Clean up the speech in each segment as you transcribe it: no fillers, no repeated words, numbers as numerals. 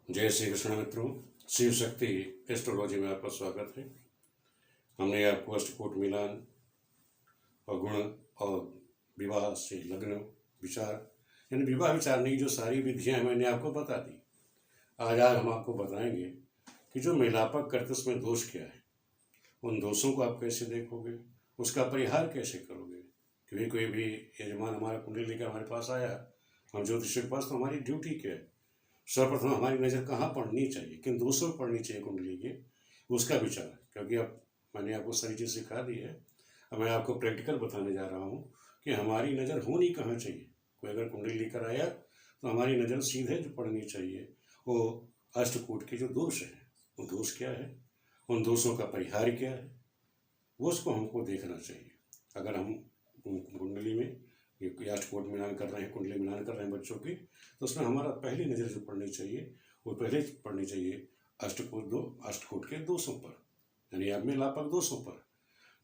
जय श्री कृष्ण मित्रों, शिव शक्ति एस्ट्रोलॉजी में आपका स्वागत है। हमने आपको अष्टकूट मिलान और गुण और विवाह से लग्न विचार यानी विवाह विचार नहीं, जो सारी विधियां मैंने आपको बता दी। आज हम आपको बताएंगे कि जो मिलापक करते उसमें दोष क्या है, उन दोषों को आप कैसे देखोगे, उसका परिहार कैसे करोगे। क्योंकि कोई भी यजमान हमारा कुंडली लेकर हमारे पास आया, हम ज्योतिष के पास, तो हमारी ड्यूटी क्या है, सर्वप्रथम हमारी नज़र कहाँ पड़नी चाहिए, किन दोषों पर पड़नी चाहिए कुंडली के, उसका विचार। क्योंकि अब मैंने आपको सारी चीज़ सिखा दी है, अब मैं आपको प्रैक्टिकल बताने जा रहा हूँ कि हमारी नज़र होनी कहाँ चाहिए। कोई अगर कुंडली लेकर आया तो हमारी नज़र सीधे जो पड़नी चाहिए वो अष्टकूट के जो दोष हैं, वो दोष क्या है, उन दोषों का परिहार क्या है, वो उसको हमको देखना चाहिए। अगर हम कुंडली में ये अष्टकूट मिलान कर रहे हैं, कुंडली मिलान कर रहे हैं बच्चों की, तो उसमें हमारा पहली नज़र जो पड़नी चाहिए वो पहले पड़नी चाहिए अष्टकूट के दोषों पर, यानी अब मिलापक दोषों पर।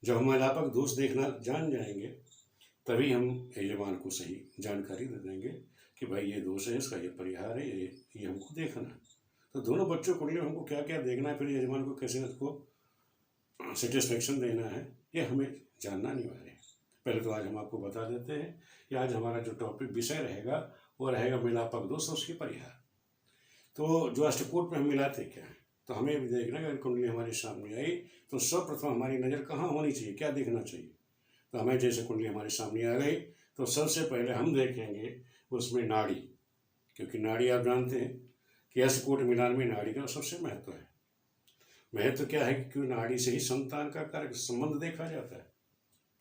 जब हम मिलापक दोष देखना जान जाएंगे तभी हम यजमान को सही जानकारी दे देंगे कि भाई ये दोष है, इसका ये परिहार है, ये हमको देखना है। तो दोनों बच्चों कुंडली में हमको क्या क्या देखना है, फिर यजमान को कैसे उसको सेटिस्फेक्शन देना है, ये हमें जानना अनिवार्य है। पहले तो आज हम आपको बता देते हैं कि आज हमारा जो टॉपिक विषय रहेगा वो रहेगा मिलापक दोष और उसकी परिहार। तो जो अष्टकूट में हम मिलाते क्या है, तो हमें भी देखना है अगर कुंडली हमारे सामने आई तो सर्वप्रथम हमारी नज़र कहाँ होनी चाहिए, क्या देखना चाहिए। तो हमें जैसे कुंडली हमारे सामने आ गई तो सबसे पहले हम देखेंगे उसमें नाड़ी, क्योंकि नाड़ी आप जानते हैं कि अष्टकूट मिलान में नाड़ी का सबसे महत्व है। महत्व क्या है कि क्यों नाड़ी से ही संतान का कार्य संबंध देखा जाता है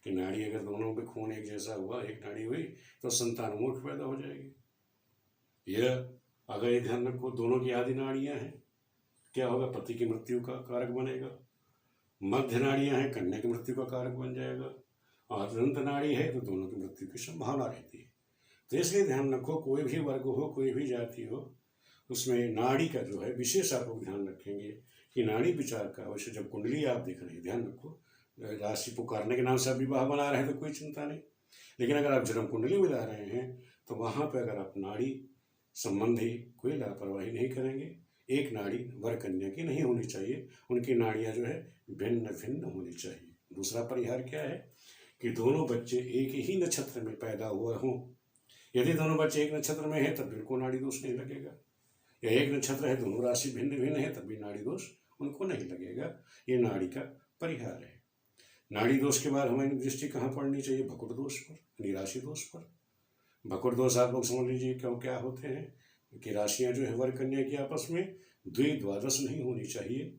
कि नाड़ी अगर दोनों में खून एक जैसा हुआ, एक नाड़ी हुई तो संतान मूर्ख पैदा हो जाएगी। यह अगर ये ध्यान रखो, दोनों की आदि नाड़ियां हैं, क्या होगा, पति की मृत्यु का कारक बनेगा। मध्य नाड़ियां हैं, कन्या की मृत्यु का कारक बन जाएगा। और अनंत नाड़ी है तो दोनों की मृत्यु की संभावना रहती है। तो इसलिए ध्यान रखो, कोई भी वर्ग हो, कोई भी जाति हो, उसमें नाड़ी का जो है विशेष आप लोग ध्यान रखेंगे कि नाड़ी विचार का। वैसे जब कुंडली आप देख रहे हैं, ध्यान रखो, राशि पुकारने के नाम से आप विवाह बना रहे हैं तो कोई चिंता नहीं, लेकिन अगर आप जन्म कुंडली मिला रहे हैं तो वहाँ पर अगर आप नाड़ी संबंधी कोई लापरवाही नहीं करेंगे। एक नाड़ी वर कन्या की नहीं होनी चाहिए, उनकी नाड़ियाँ जो है भिन्न भिन्न होनी चाहिए। दूसरा परिहार क्या है कि दोनों बच्चे एक ही नक्षत्र में पैदा हुए हों। यदि दोनों बच्चे एक नक्षत्र में हैं तब बिल्कुल नाड़ी दोष नहीं लगेगा, या एक नक्षत्र है दोनों राशि भिन्न भिन्न है तब भी नाड़ी दोष उनको नहीं लगेगा। ये नाड़ी का परिहार है। नाड़ी दोष के बाद हमारी दृष्टि कहाँ पड़नी चाहिए, भकुट दोष पर, निराशि दोष पर। भकुट दोष आप लोग समझ लीजिए क्यों क्या होते हैं कि राशियाँ जो है वर कन्या की आपस में द्विद्वादश नहीं होनी चाहिए,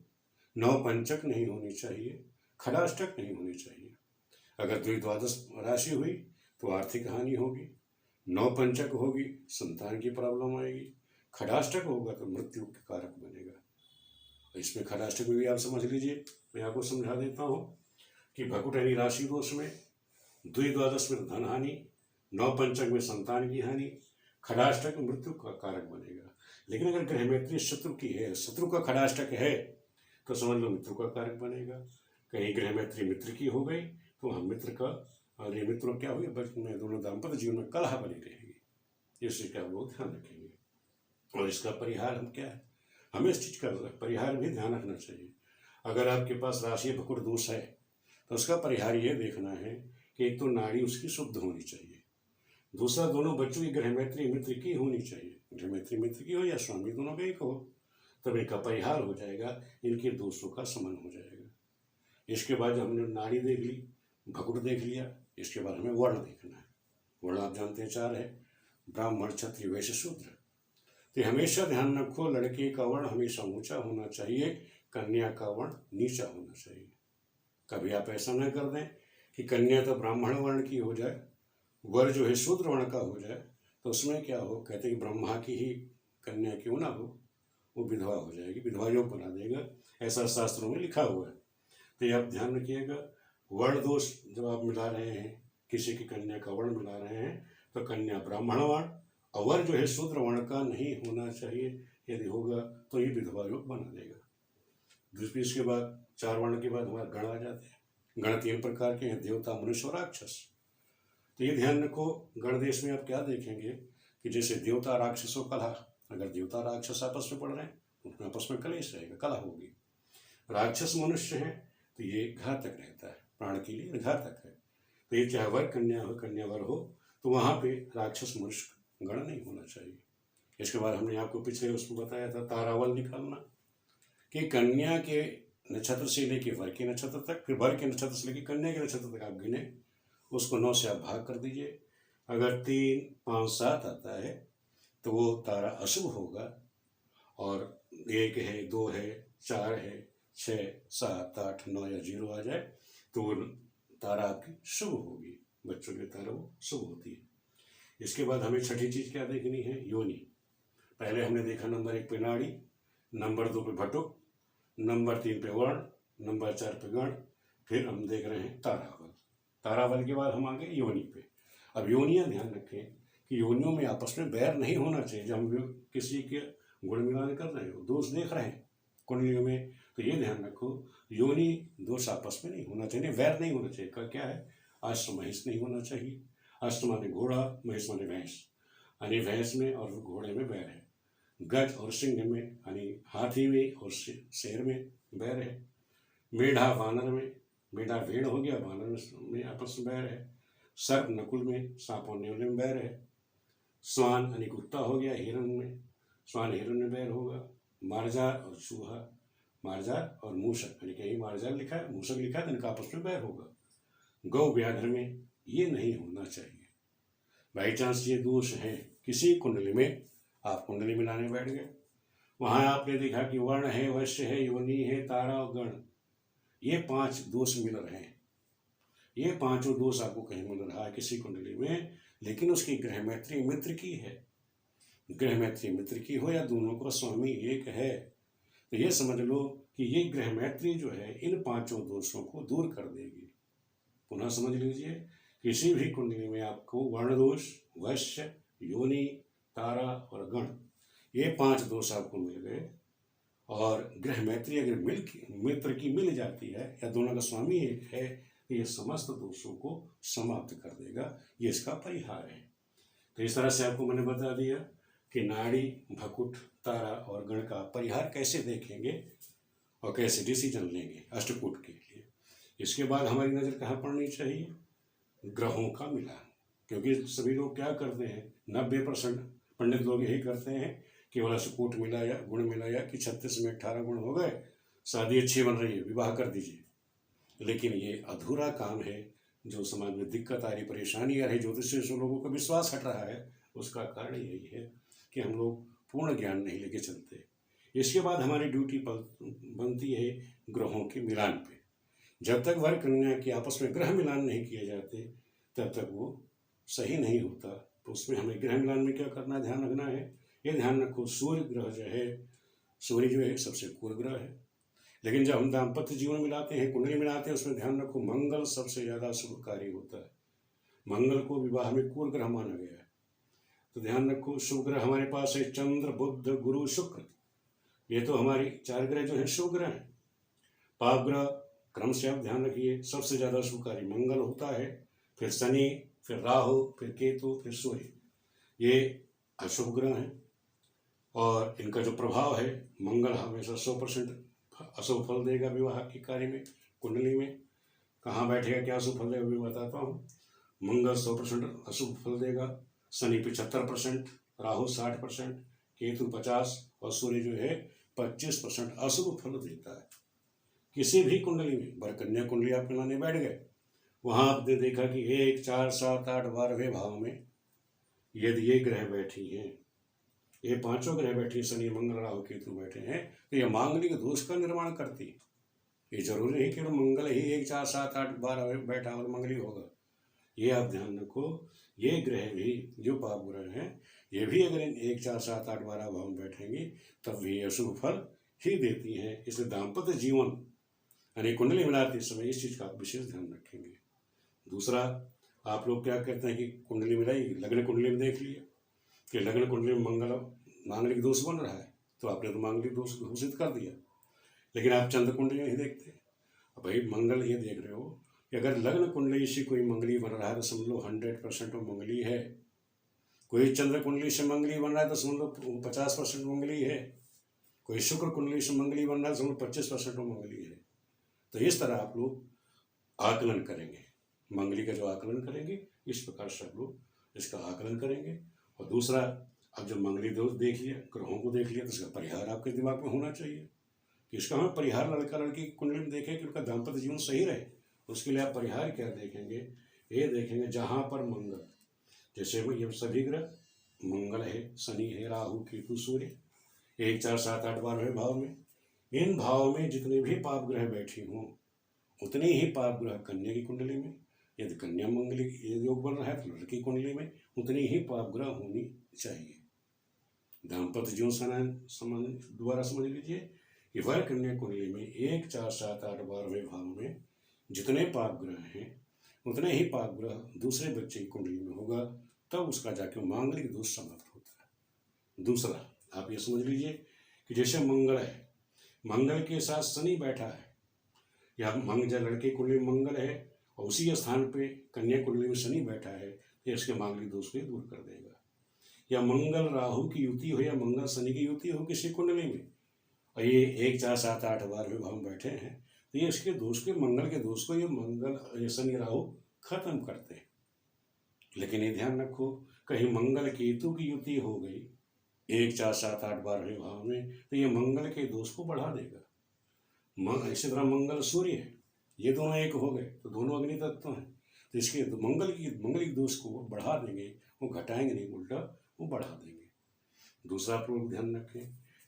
नवपंचक नहीं होनी चाहिए, खडाष्टक नहीं होनी चाहिए। अगर द्विद्वादश राशि हुई तो आर्थिक हानि होगी, नवपंचक होगी संतान की प्रॉब्लम आएगी, खडाष्टक होगा तो मृत्यु के कारक बनेगा। इसमें खडाष्टक में भी आप समझ लीजिए, मैं आपको समझा देता हूँ कि भकुट यानी राशि दोष में, द्विद्वादश में धन हानि, नवपंचक में संतान की हानि, खडाष्टक में मृत्यु का कारक बनेगा। लेकिन अगर ग्रह मैत्री शत्रु की है, शत्रु का खडाष्टक है, तो समझ लो मित्र का कारक बनेगा। कहीं ग्रह मैत्री मित्र की हो गई तो हम मित्र का, और ये मित्र क्या हुई, बचपन में दोनों दाम्पत्य जीवन में कलह बनी रहेगी। इससे क्या लोग ध्यान रखेंगे। और इसका परिहार हम क्या है, हमें इस चीज़ का परिहार भी ध्यान रखना चाहिए। अगर आपके पास राशि भकुट दोष है तो उसका परिहार ये देखना है कि एक तो नाड़ी उसकी शुद्ध होनी चाहिए, दूसरा दोनों बच्चों की ग्रह मैत्री मित्र की होनी चाहिए, ग्रह मैत्री मित्र की हो या स्वामी दोनों का एक हो, तब इनका परिहार हो जाएगा, इनके दोषों का शमन हो जाएगा। इसके बाद जब हमने नाड़ी देख ली, भकुट देख लिया, इसके बाद हमें वर्ण देखना है। वर्ण आप जानते हैं चार है, ब्राह्मण क्षत्रिय वैश्य शूद्र। तो हमेशा ध्यान रखो, लड़के का वर्ण हमेशा ऊंचा होना चाहिए, कन्या का वर्ण नीचा होना चाहिए। कभी आप ऐसा न कर दें कि कन्या तो ब्राह्मण वर्ण की हो जाए, वर जो है शूद्र वर्ण का हो जाए, तो उसमें क्या हो, कहते हैं कि ब्रह्मा की ही कन्या क्यों ना हो, वो विधवा हो जाएगी, विधवा योग बना देगा, ऐसा शास्त्रों में लिखा हुआ है। तो ये आप ध्यान रखिएगा, वर्ण दोष जब आप मिला रहे हैं, किसी की कन्या का वर्ण मिला रहे हैं, तो कन्या ब्राह्मण वर्ण और वर जो है शूद्र वर्ण का नहीं होना चाहिए। यदि होगा तो ये विधवा योग बना देगा। दूसरी, इसके बाद चार वर्ण के बाद हमारे गण आ जाते हैं। गण तीन प्रकार के हैं, देवता, मनुष्य और राक्षस। तो ये ध्यान रखो, गण देश में आप क्या देखेंगे कि जैसे देवता राक्षसों कलह, अगर देवता राक्षस आपस में पड़ रहे हैं उनमें आपस में कलेश रहेगा, कलह होगी। राक्षस मनुष्य है तो ये घातक रहता है, प्राण के लिए घातक है। तो ये चाहे वर कन्या हो कन्या वर हो, तो वहाँ पे राक्षस मनुष्य गण नहीं होना चाहिए। इसके बाद हमने आपको पिछले उसमें बताया था तारावल निकालना, कि कन्या के नक्षत्र से लेके वर के नक्षत्र तक, फिर वर के नक्षत्र से लेके कन्या के नक्षत्र तक आप गिने, उसको 9 से आप भाग कर दीजिए। अगर 3, 5, 7 आता है तो वो तारा अशुभ होगा, और 1 है, 2 है, 4 है, 6, 7, 8, 9 या 0 आ जाए तो वो तारा आपकी शुभ होगी। बच्चों की तारा वो शुभ होती है। इसके बाद हमें छठी चीज क्या देखनी है? योनि। पहले हमने देखा नंबर 1 पे नाड़ी, नंबर 2 पे भटुक, नंबर 3 पे वर्ण, नंबर 4 पे गण, फिर हम देख रहे हैं तारावल। तारावल के बाद हम आ गए योनि पे। अब योनियां ध्यान रखें कि योनियों में आपस में बैर नहीं होना चाहिए। जब हम किसी के गुण मिलान कर रहे हो, दोष देख रहे हैं कुंडलियों में, तो ये ध्यान रखो योनि दोष आपस में नहीं होना चाहिए, वैर नहीं होना चाहिए। का क्या है? अष्ट महिष नहीं होना चाहिए। अष्ट माने घोड़ा, महिष माने भैंस, यानी भैंस में और घोड़े में बैर है। गज और सिंह में यानी हाथी में और शेर में बैर है। मेढा वानर में, मेढा भेड़ हो गया, वानर में आपस में बैर है। सर्प नकुल में, सांप और नेवले में बैर है। स्वान यानी कुत्ता हो गया हिरण में, स्वान हिरण में बैर होगा। मार्जार और चूहा, मार्जार और मूषक, यानी कहीं मार्जार लिखा है मूषक लिखा है तो इनका आपस में बैर होगा। गौ व्याघ्र में ये नहीं होना चाहिए। बाई चांस ये दोष है किसी कुंडली में, आप कुंडली मिलाने बैठ गए, वहां आपने देखा कि वर्ण है, वैश्य है, योनि है, तारा और गण, ये 5 दोष मिल रहे हैं। ये 5 दोष आपको कहीं मिल रहा है किसी कुंडली में, लेकिन उसकी ग्रह मैत्री मित्र की है। ग्रह मैत्री मित्र की हो या दोनों को स्वामी एक है, तो ये समझ लो कि ये ग्रह मैत्री जो है इन 5 दोषों को दूर कर देगी। पुनः समझ लीजिए, किसी भी कुंडली में आपको वर्ण दोष, वैश्य, योनि, तारा और गण, ये 5 दोष आपको मिल गए, और ग्रह मैत्री अगर मित्र की मिल जाती है या दोनों का स्वामी एक है, तो ये समस्त दोषों को समाप्त कर देगा। ये इसका परिहार है। तो इस तरह से आपको मैंने बता दिया कि नाड़ी, भकुट, तारा और गण का परिहार कैसे देखेंगे और कैसे डिसीजन लेंगे अष्टकूट के लिए। इसके बाद हमारी नज़र कहाँ पड़नी चाहिए? ग्रहों का मिलान। क्योंकि सभी लोग क्या करते हैं, 90% पंडित लोग यही करते हैं, केवल अष्टकूट मिलाया, गुण मिलाया कि 36 में 18 गुण हो गए, शादी अच्छी बन रही है, विवाह कर दीजिए। लेकिन ये अधूरा काम है। जो समाज में दिक्कत आ रही, परेशानी आ रही, ज्योतिष से लोगों का विश्वास हट रहा है, उसका कारण यही है कि हम लोग पूर्ण ज्ञान नहीं लेके चलते। इसके बाद हमारी ड्यूटी बनती है ग्रहों के मिलान पे। जब तक वर कन्या के आपस में ग्रह मिलान नहीं किए जाते तब तक वो सही नहीं होता। तो उसमें हमें ग्रह मिलान में क्या करना है, ध्यान रखना है। ये ध्यान रखो, सूर्य ग्रह जो है, सूर्य जो है सबसे क्रूर ग्रह है। लेकिन जब हम दाम्पत्य जीवन मिलाते हैं, कुंडली मिलाते हैं, उसमें ध्यान रखो मंगल सबसे ज़्यादा शुभकारी होता है। मंगल को विवाह में क्रूर ग्रह माना गया है। तो ध्यान रखो, शुभ ग्रह हमारे पास है चंद्र, बुध, गुरु, शुक्र। ये तो हमारी 4 ग्रह जो है शुभ ग्रह हैं। पाप ग्रह क्रम से आप ध्यान रखिए, सबसे ज़्यादा शुभकारी मंगल होता है, फिर शनि, फिर राहु, फिर केतु, फिर सूर्य। ये अशुभ ग्रह हैं और इनका जो प्रभाव है, मंगल हमेशा 100% अशुभ फल देगा विवाह के कार्य में। कुंडली में कहाँ बैठेगा, क्या अशुभ फल देगा, मैं बताता हूँ। मंगल 100% अशुभ फल देगा, शनि 75%, राहु 60%, केतु 50% और सूर्य जो है 25% अशुभ फल देता है। किसी भी कुंडली में, वर कन्या कुंडली आप मिलाने बैठ गए, वहां आपने देखा कि 1, 4, 7, 8, 12वें भाव में यदि ये ग्रह बैठी हैं, ये 5 ग्रह बैठी, शनि, मंगल, राहु, केतु बैठे हैं, तो ये मांगलिक दोष का निर्माण करती है। ये जरूरी नहीं कि मंगल ही 1, 4, 7, 8, 12 बैठा और मंगली होगा। ये आप ध्यान रखो, ये ग्रह भी जो पाप ग्रह हैं, ये भी अगर 1, 4, 7, 8, 12 भाव में बैठेंगे तब भी अशुभ फल ही देती हैं। इसलिए दाम्पत्य जीवन यानी कुंडली मिलाते समय इस चीज़ का आप विशेष ध्यान रखेंगे। दूसरा, आप लोग क्या कहते हैं कि कुंडली मिलाई, लग्न कुंडली में देख लिया कि लग्न कुंडली में मंगल मांगलिक दोष बन रहा है, तो आपने तो मांगलिक दोष घोषित कर दिया। लेकिन आप चंद्र कुंडली नहीं देखते। अब भाई मंगल ये देख रहे हो कि अगर लग्न कुंडली से कोई मंगली बन रहा है तो समझ लो 100% वो मंगली है। कोई चंद्र कुंडली से मंगली बन रहा है तो समझ लो 50% मंगली है, कोई शुक्र कुंडली से मंगली बन रहा है तो समझ लो 25% मंगली है। तो इस तरह आप लोग आकलन करेंगे, मंगली का जो आकलन करेंगे इस प्रकार से आप लोग इसका आकलन करेंगे। और दूसरा, अब जब मंगली दोष देख लिया, ग्रहों को देख लिया, तो इसका परिहार आपके दिमाग में होना चाहिए कि इसका हमें परिहार लड़का लड़की की कुंडली में देखें कि उनका दाम्पत्य जीवन सही रहे। उसके लिए आप परिहार क्या देखेंगे, ये देखेंगे जहाँ पर मंगल, जैसे ये सभी ग्रह मंगल है, शनि है, राहु, केतु, सूर्य 1, 4, 7, 8, 12वें भाव में, इन भाव में जितने भी पाप ग्रह बैठे हों उतने ही पाप ग्रह कन्या की कुंडली में, यदि कन्या मंगली योग बन रहा है तो लड़की कुंडली में उतनी ही पाप ग्रह होनी चाहिए। दाम्पत्य जीवन दोबारा समझ लीजिए कि वह कन्या कुंडली में 1, 4, 7, 8, 12वें भाव में जितने पाप ग्रह हैं उतने ही पाप ग्रह दूसरे बच्चे की कुंडली में होगा, तब उसका जाके मांगलिक दोष समाप्त होता है। दूसरा, आप ये समझ लीजिए कि जैसे मंगल है, मंगल के साथ शनि बैठा है, या जब लड़के कुंडली में मंगल है और उसी स्थान पे कन्या कुंडली में शनि बैठा है तो इसके मांगलिक दोष को दूर कर देगा। या मंगल राहु की युति हो या मंगल शनि की युति हो किसी कुंडली में, और ये 1, 4, 7, 8, 12वें भाव में बैठे हैं, तो ये इसके दोष के, मंगल के दोष को ये मंगल शनि राहु खत्म करते हैं। लेकिन ये ध्यान रखो, कहीं मंगल केतु की युति हो गई 1, 4, 7, 8, 12वें भाव में, तो ये मंगल के दोष को बढ़ा देगा। इसी तरह मंगल सूर्य है, ये दोनों एक हो गए तो दोनों अग्नि तत्व हैं, तो इसके मंगलिक दोष को बढ़ा देंगे, वो घटाएंगे नहीं, उल्टा वो बढ़ा देंगे। दूसरा आप लोग ध्यान रखें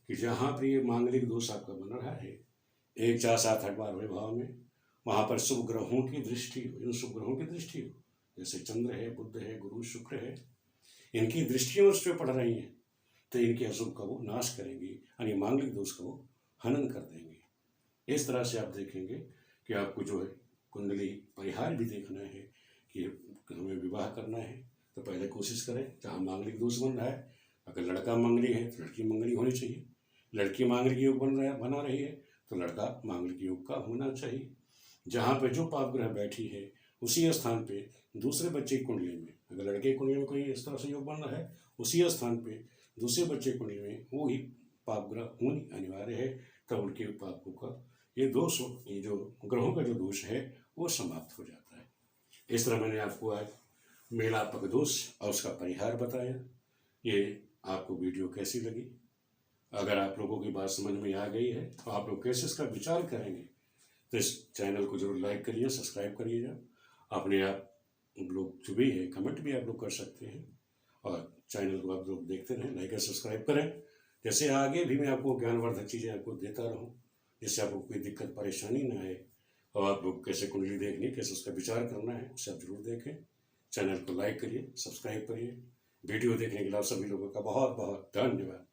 कि जहाँ पर ये मांगलिक दोष आपका बन रहा है 1, 4, 7, 8, 12वें भाव में, वहाँ पर शुभ ग्रहों की दृष्टि हो, इन शुभ ग्रहों की दृष्टि हो, जैसे चंद्र है, बुध है, गुरु, शुक्र है, इनकी दृष्टियाँ उस पर पड़ रही हैं, तो इनके अशुभ का वो नाश करेंगी, यानी मांगलिक दोष का वो हनन कर देंगे। इस तरह से आप देखेंगे कि आपको जो है कुंडली परिहार भी देखना है कि हमें विवाह करना है तो पहले कोशिश करें जहाँ मांगलिक दोष बन रहा है, अगर लड़का मंगली है तो लड़की मंगली होनी चाहिए, लड़की मांगलिक योग बना रही है तो लड़का मांगलिक योग का होना चाहिए। जहाँ पे जो पाप ग्रह बैठी है उसी स्थान पे दूसरे बच्चे की कुंडली में, अगर लड़के की कुंडली में कोई इस तरह से योग बन रहा है, उसी स्थान पे दूसरे बच्चे की कुंडली में वो ही पाप ग्रह होनी अनिवार्य है, तब उनके पापों का ये दोष, ये जो ग्रहों का जो दोष है वो समाप्त हो जाता है। इस तरह मैंने आपको आज मेलापक दोष और उसका परिहार बताया। ये आपको वीडियो कैसी लगी? अगर आप लोगों की बात समझ में आ गई है तो आप लोग कैसे इसका विचार करेंगे, तो इस चैनल को जरूर लाइक करिए, सब्सक्राइब करिएगा। अपने आप लोग जो भी है कमेंट भी आप लोग कर सकते हैं, और चैनल को आप लोग देखते रहें, लाइक और सब्सक्राइब करें, जैसे आगे भी मैं आपको ज्ञानवर्धक चीज़ें आपको देता रहूं, जिससे आपको कोई दिक्कत परेशानी ना आए। और आप लोग कैसे कुंडली देखनी, कैसे उसका विचार करना है, उसे आप जरूर देखें। चैनल को लाइक करिए, सब्सक्राइब करिए। वीडियो देखने के लिए आप सभी लोगों का बहुत बहुत धन्यवाद।